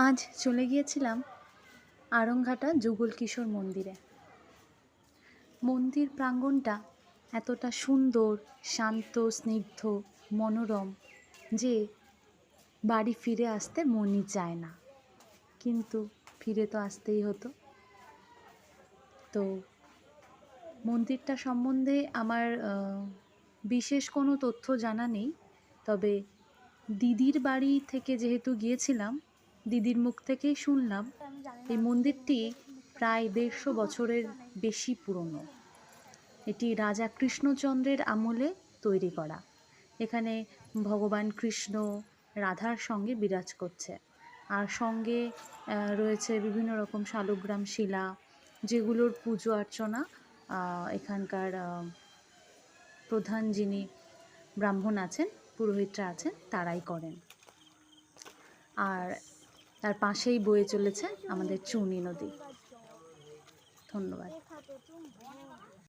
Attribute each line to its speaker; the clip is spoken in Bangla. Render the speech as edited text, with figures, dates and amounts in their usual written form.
Speaker 1: আজ চলে গিয়েছিলাম আড়ংঘাটা যুগল কিশোর মন্দিরে। মন্দির প্রাঙ্গণটা এতটা সুন্দর, শান্ত, স্নিগ্ধ, মনোরম যে বাড়ি ফিরে আসতে মনই চায় না, কিন্তু ফিরে তো আসতেই হতো। তো মন্দিরটা সম্বন্ধে আমার বিশেষ কোনো তথ্য জানা নেই, তবে দিদির বাড়ি থেকে যেহেতু গিয়েছিলাম, দিদির মুখ থেকেই শুনলাম এই মন্দিরটি প্রায় 150 বছরের বেশি পুরনো। এটি রাজা কৃষ্ণচন্দ্রের আমলে তৈরি করা। এখানে ভগবান কৃষ্ণ রাধার সঙ্গে বিরাজ করছে, আর সঙ্গে রয়েছে বিভিন্ন রকম শালগ্রাম শিলা, যেগুলোর পুজো অর্চনা এখানকার প্রধান যিনি ব্রাহ্মণ আছেন, পুরোহিতরা আছেন, তারাই করেন। আর তার পাশেই বয়ে চলেছে আমাদের চুনি নদী। ধন্যবাদ।